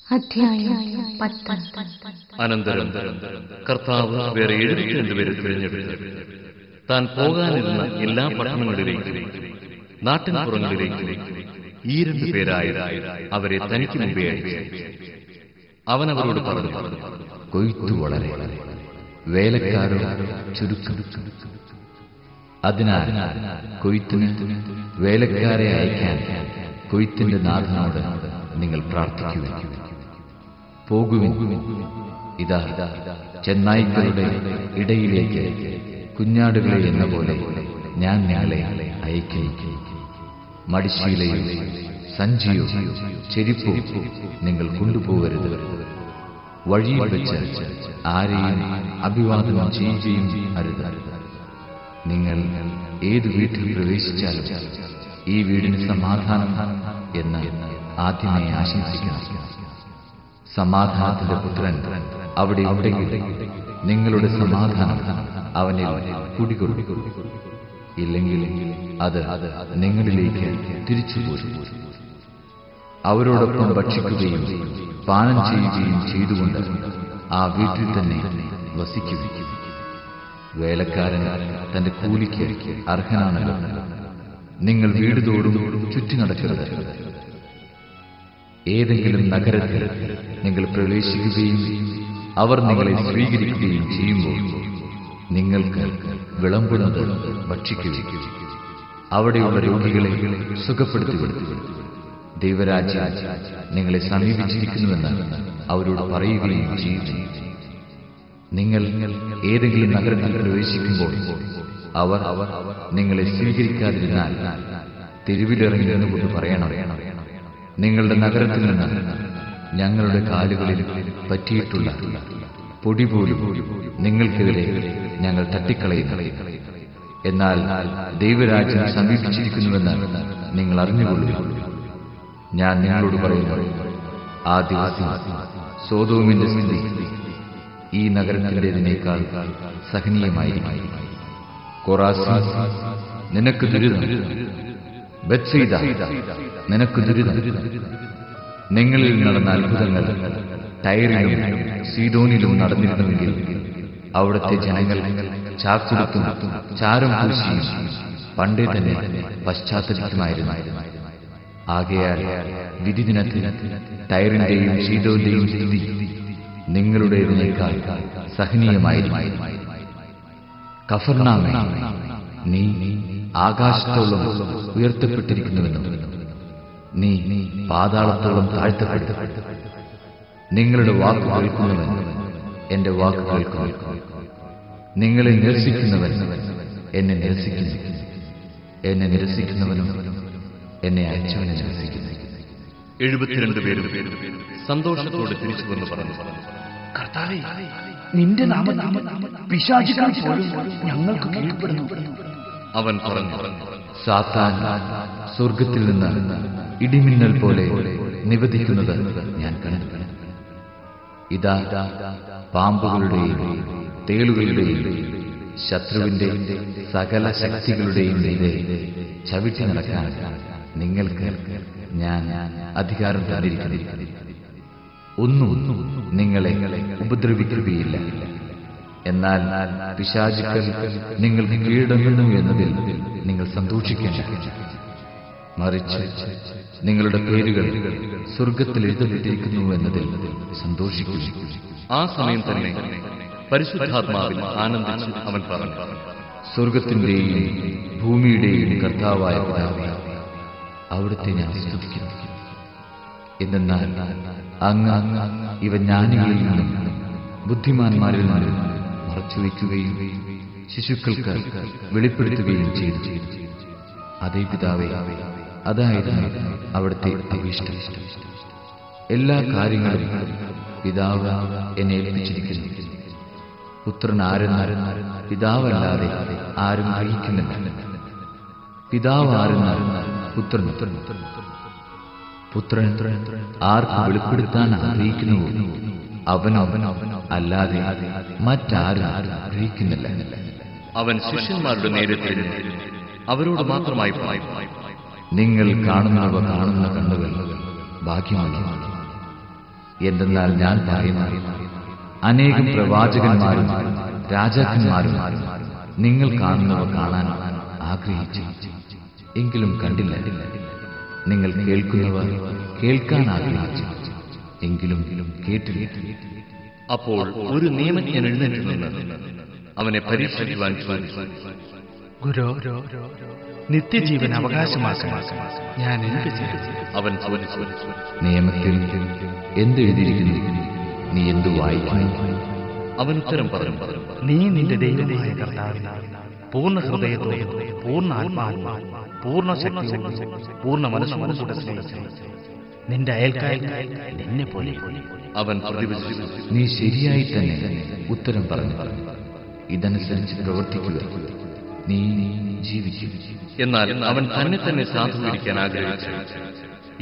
അധ്യായം 10. അനന്തരം കർത്താവ് വേറെ 72 പേരെ തിരഞ്ഞെടുത്തു. താൻ പോകാനിരുന്ന എല്ലാ പട്ടണങ്ങളിലേക്കും നാട്ടിൻപുറങ്ങളിലേക്കും ഈ 2 പേരായ അവരെ തനിക്ക് മുമ്പേ അയച്ചു. അവൻ അവരോട് പറഞ്ഞു, കൊയ്ത്തു വളരെ, വേലക്കാരോ ചുരുക്കം. അതിനാൽ കൊയ്ത്തിന് വേലക്കാരെ അയക്കാൻ കൊയ്ത്തിന്റെ നാഥനോട് നിങ്ങൾ പ്രാർത്ഥിക്കുക. പോകുവിൻ, ഇതാ ചെന്നായ്ക്കളുടെ ഇടയിലേക്ക് കുഞ്ഞാടുകളെ എന്ന പോലെ ഞാൻ നിങ്ങളെ അയക്കുന്നു. മടിശീലയോ സഞ്ചിയോ ചെരിപ്പോ നിങ്ങൾ കൊണ്ടുപോകരുത്. വഴിയിൽ വെച്ച് ആരെയും അഭിവാദനം ചെയ്യുകയും അരുത്. നിങ്ങൾ ഏതു വീട്ടിൽ പ്രവേശിച്ചാലും ഈ വീടിന് സമാധാനം എന്ന് ആദ്യമേ ആശംസിക്കണം. സമാധാനത്തിന്റെ പുത്രൻ അവിടെ ഉണ്ടെങ്കിൽ നിങ്ങളുടെ സമാധാനം അവനിൽ കുടികൊള്ളും. ഇല്ലെങ്കിൽ അത് നിങ്ങളിലേക്ക് തിരിച്ചുപോരും. അവരോടൊപ്പം ഭക്ഷിക്കുകയും പാനം ചെയ്യുകയും ചെയ്തുകൊണ്ട് ആ വീട്ടിൽ തന്നെ വസിക്കുകയും. വേലക്കാരൻ തന്റെ കൂലിക്ക് അർഹനാണല്ലോ. നിങ്ങൾ വീട് തോറും ചുറ്റി നടക്കരുത്. ഏതെങ്കിലും നഗരത്തിൽ നിങ്ങൾ പ്രവേശിക്കുകയും അവർ നിങ്ങളെ സ്വീകരിക്കുകയും ചെയ്യുമ്പോൾ നിങ്ങൾക്ക് വിളമ്പുന്നത് ഭക്ഷിക്കുകയും അവിടെയുള്ള രോഗികളെ സുഖപ്പെടുത്തുകയും ദൈവരാജ്യം നിങ്ങളെ സമീപിച്ചിരിക്കുന്നുവെന്ന് അവരോട് പറയുകയും ചെയ്യുന്നു. നിങ്ങൾ ഏതെങ്കിലും നഗരത്തിൽ പ്രവേശിക്കുമ്പോൾ അവർ നിങ്ങളെ സ്വീകരിക്കാതിരുന്നാൽ തെരുവിലിറങ്ങി നിന്നുകൊണ്ട് പറയണം, നിങ്ങളുടെ നഗരത്തിൽ നിന്ന് ഞങ്ങളുടെ കാലുകളിൽ പറ്റിയിട്ടുള്ള പൊടി പോലും നിങ്ങൾക്കെതിരെ ഞങ്ങൾ തട്ടിക്കളയുന്നു. എന്നാൽ ദൈവരാജ്യം സമീപിച്ചിരിക്കുന്നുവെന്ന് നിങ്ങൾ അറിഞ്ഞുകൊള്ളുക. ഞാൻ നിങ്ങളോട് പറയുന്നു, ആ ദിവസം സോദോമിന്റെ സ്ഥിതി ഈ നഗരത്തിന്റേതിനേക്കാൾ സഹനീയമായിരിക്കും. കൊറാസിൻ, നിനക്ക് ദുരിതം. ബത്സയിദ, നിനക്ക് ദുരിതം. നിങ്ങളിൽ നടന്ന അത്ഭുതങ്ങൾ ടയറിലും സീദോനിലും നടന്നിരുന്നുവെങ്കിൽ അവിടുത്തെ ജനങ്ങൾ ചാക്കുടുത്തും ചാരം പൂശിയും പണ്ടേ തന്നെ പശ്ചാത്തലിക്കുമായിരുന്നു. ആകയാൽ വിധിദിനത്തിൽ ടയറിന്റെയും സീദോന്റെയും സ്ഥിതി നിങ്ങളുടേതിനേക്കാൾ സഹനീയമായിരുന്നു. കഫർനാമേ, നീ ആകാശത്തോളം ഉയർത്തപ്പെട്ടിരിക്കുന്നുവെന്നും നീ പാതാളത്തോളം താഴ്ത്തപ്പെട്ടു. നിങ്ങളുടെ വാക്ക് കേൾക്കുന്നവൻ എന്റെ വാക്ക് കേൾക്കുന്നു. നിങ്ങളെ നിരസിക്കുന്നവൻ എന്നെ നിരസിക്കുന്നു. എന്നെ നിരസിക്കുന്നവനും എന്നെ അയച്ചവനെ നിരസിക്കുന്നു. 72 പേരും സന്തോഷത്തോടെ തിരിച്ചു വന്ന് പറഞ്ഞു, കർത്താവേ, നിന്റെ നാമത്തിൽ പിശാചുക്കൾ പോലും ഞങ്ങൾക്ക് കീഴ്പ്പെടുന്നു. അവൻ പറഞ്ഞു, സാത്താൻ സ്വർഗത്തിൽ നിന്ന് ഇടിമിന്നൽ പോലെ നിവദിക്കുന്നത് ഞാൻ കണ്ടു. ഇതാ പാമ്പുകളുടെയും തേളുകളുടെയും ശത്രുവിന്റെ സകല ശക്തികളുടെയും മീതെ ചവിട്ടി നടക്കാൻ നിങ്ങൾക്ക് ഞാൻ അധികാരം തന്നിരിക്കുന്നു. ഒന്നും നിങ്ങളെ ഉപദ്രവിക്കുകയില്ല. എന്നാൽ പിശാചുക്കൾ നിങ്ങൾക്ക് കീഴടങ്ങുന്നു എന്നതിൽ നിങ്ങൾ സന്തോഷിക്കേണ്ട. മറിച്ച് നിങ്ങളുടെ പേരുകൾ സ്വർഗത്തിൽ എഴുതപ്പെട്ടിരിക്കുന്നു എന്നതിൽ സന്തോഷിക്കുന്നു. ആ സമയം തന്നെ പരിശുദ്ധാത്മാവിൽ ആനന്ദിച്ച് അവൻ പറഞ്ഞു, സ്വർഗത്തിന്റെയും ഭൂമിയുടെയും കർത്താവായ പിതാവേ, അവിടുത്തെ ഞാൻ സ്തുതിക്കുന്നു. എന്നാൽ അങ്ങ് ഇവ ജ്ഞാനികളിൽ നിന്നും ബുദ്ധിമാന്മാരിൽ നിന്നും മറച്ചുവെക്കുകയും ശിശുക്കൾക്ക് വെളിപ്പെടുത്തുകയും ചെയ്തു. അതേ പിതാവേ, അതായിരുന്നു അവിടുത്തെ അഭീഷ്ടം. എല്ലാ കാര്യങ്ങളും പിതാവ് എന്നെ ഏൽപ്പിച്ചിരിക്കുന്നു. പുത്രൻ ആരെന്ന് പിതാവല്ലാതെ ആരും അറിയിക്കുന്നില്ല. പിതാവ് ആരെന്ന് പുത്രൻ ആർക്ക് വെളിപ്പെടുത്താൻ ആഗ്രഹിക്കുന്നുവോ അവനോ അല്ലാതെ മറ്റാരും ആഗ്രഹിക്കുന്നില്ല. അവൻ ശിഷ്യന്മാരുടെ നേരെ തിരിഞ്ഞ് അവരോട് മാത്രമായി പറഞ്ഞു, നിങ്ങൾ കാണുന്നവ കാണുന്ന കണ്ണുകൾ ഭാഗ്യമുള്ളതാണ്. എന്തെന്നാൽ ഞാൻ പറയുന്നു, അനേകം പ്രവാചകന്മാരും രാജാക്കന്മാരും നിങ്ങൾ കാണുന്നവ കാണാൻ ആഗ്രഹിച്ചു, എങ്കിലും കണ്ടില്ല. നിങ്ങൾ കേൾക്കുന്നവ കേൾക്കാൻ ആഗ്രഹിച്ചു, എങ്കിലും കേട്ടില്ല. അപ്പോൾ ഒരു നിയമജ്ഞൻ എഴുന്നേറ്റ് നിന്ന് അവനെ പരീക്ഷിക്കുവാൻ ചോദിച്ചു, ഗുരു, നിത്യജീവൻ അവകാശമാക്കാൻ ഞാൻ എന്ത് ചെയ്യും? അവൻ ചോദിച്ചു, നിയമത്തിൽ എന്തെഴുതിയിരിക്കുന്നു? നീ എന്തു വായിക്കുന്നു? അവൻ ഉത്തരം പറഞ്ഞു, നീ നിന്റെ ദൈവമായ കർത്താവിനെ പൂർണ്ണ ഹൃദയത്തോടും പൂർണ്ണ ആത്മാവിനും പൂർണ്ണ ശക്തിയോടും പൂർണ്ണ മനസ്സോടും കൂടെ സ്നേഹിക്കണം. നിന്റെ അയൽക്കാരൻ നിന്നെ പോലെ. അവൻ പ്രതിവചിച്ചു, നീ ശരിയായി തന്നെ ഉത്തരം പറഞ്ഞു. ഇതനുസരിച്ച് പ്രവർത്തിക്കുക, നീ ജീവിക്കും. എന്നാൽ അവൻ തന്നെ തന്നെ സാധൂകരിക്കാൻ ആഗ്രഹിച്ചു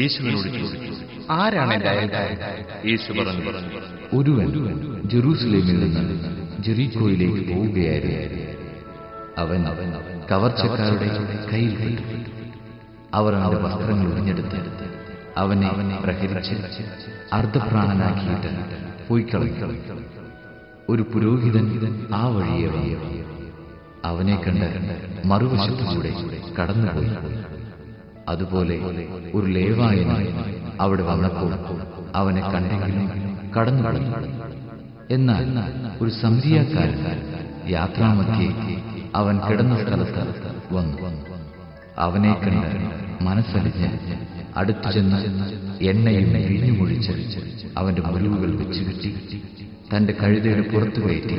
യേശുവിനോട് ചോദിച്ചു, ആരാണ് എന്റെ അയൽക്കാരൻ? യേശു പറഞ്ഞു, ഒരുവൻ ജെറൂസലേമിൽ നിന്ന് ജെറീക്കോയിലേക്ക് പോവുകയായിരുന്നു. അവൻ കവർച്ചക്കാരുടെ കയ്യിൽപ്പെട്ടു. അവർ അവന്റെ വസ്ത്രങ്ങൾ ഉറിഞ്ഞെടുത്ത് അവനെ പ്രഹരിച്ച് അർദ്ധപ്രാണനാക്കിയിട്ട് പോയിക്കളഞ്ഞു. ഒരു പുരോഹിതൻ ആ വഴിയെ വന്നു. അവനെ കണ്ട് മറുവശത്തുകൂടെ കടന്നുപോയി. അതുപോലെ ഒരു ലേവായൻ അവിടെ വന്നപ്പോൾ അവനെ കണ്ടെങ്കിലും കടന്നുപോയി. എന്നാൽ ഒരു സമരിയാക്കാരൻ യാത്രാമധ്യേ അവൻ കിടന്ന സ്ഥലത്ത് വന്നു. അവനെ കണ്ട് മനസ്സലിഞ്ഞ് അടുത്തു ചെന്ന് എണ്ണയും വീഞ്ഞുമൊഴിച്ച് അവന്റെ മുറിവുകൾ വെച്ചുകെട്ടി തന്റെ കഴുതയുടെ പുറത്തു കയറ്റി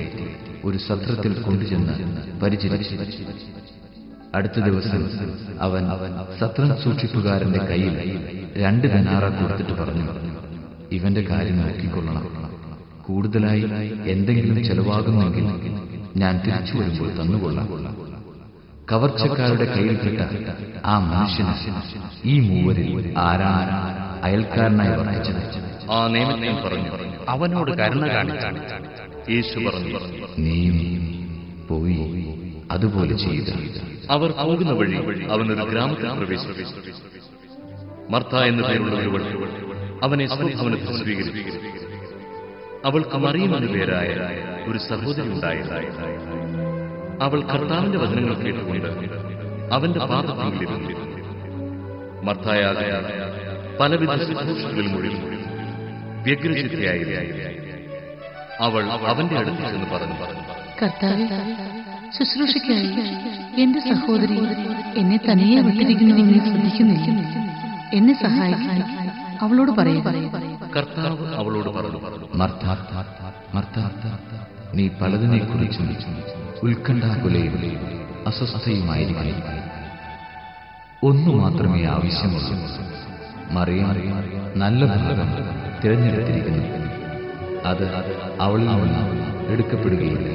ഒരു സത്രത്തിൽ കൊണ്ടുചെന്ന് പരിചരിച്ചു. അടുത്ത ദിവസം അവൻ സത്രം സൂക്ഷിപ്പുകാരന്റെ കയ്യിൽ 2 ദിനാറ കൊടുത്തിട്ട് പറഞ്ഞു, ഇവന്റെ കാര്യം നോക്കിക്കൊള്ളണം. കൂടുതലായി എന്തെങ്കിലും ചെലവാകുന്നെങ്കിൽ ഞാൻ തിരിച്ചു വരുമ്പോൾ തന്നുകൊള്ളാം. കവർച്ചക്കാരുടെ കയ്യിൽപ്പെട്ട ആ മനുഷ്യന് ഈ മൂവരിൽ ആരാണ് അയൽക്കാരനായി വർദ്ധിച്ചത്? ആ നിയമജ്ഞൻ പറഞ്ഞു, അവനോട് കരുണ കാണിച്ചാണ്. യേശു പറഞ്ഞു, നീ പോയി അതുപോലെ ചെയ്യുക. അവർ പോകുന്ന വഴി അവനൊരു ഗ്രാമത്തിൽ പ്രവേശിച്ചു. മർത്ത എന്നു പേരുള്ള ഒരുവൾ അവനെ സ്വഭവനത്തിൽ സ്വീകരിച്ചു. അവൾക്ക് മറിയം എന്നു പേരായ ഒരു സഹോദരി ഉണ്ടായിരുന്നു. അവൾ കർത്താവിന്റെ വചനങ്ങൾ കേട്ടുകൊണ്ട് അവന്റെ പാദത്തിലിരുന്നു. മർത്തായാകെ പലവിധ ശുശ്രൂഷകളിൽ മുഴുവൻ വ്യഗ്രചിത്തയായിരുന്നു. അവൾ അവന്റെ അടുത്ത് ചെന്ന് പറഞ്ഞു, കർത്താവേ, ശുശ്രൂഷയ്ക്കായി എന്റെ സഹോദരി എന്നെ തനിയെ വിട്ടിരിക്കുന്നു. നീ ശ്രദ്ധിക്കുന്നില്ല. എന്നെ സഹായിക്കാൻ അവളോട് പറയുക. കർത്താവ് അവളോട് പറഞ്ഞു, മർത്ത, മർത്ത, നീ പലതിനെക്കുറിച്ചും ഉത്കണ്ഠാകുലയും അസ്വസ്ഥയുമായിരിക്കുന്നു. ഒന്നു മാത്രമേ ആവശ്യമുള്ളൂ. മറിയം നല്ല ഭാഗം തിരഞ്ഞെടുത്തിരിക്കുന്നു. അത് അവളിൽ നിന്ന് എടുക്കപ്പെടുകയില്ല.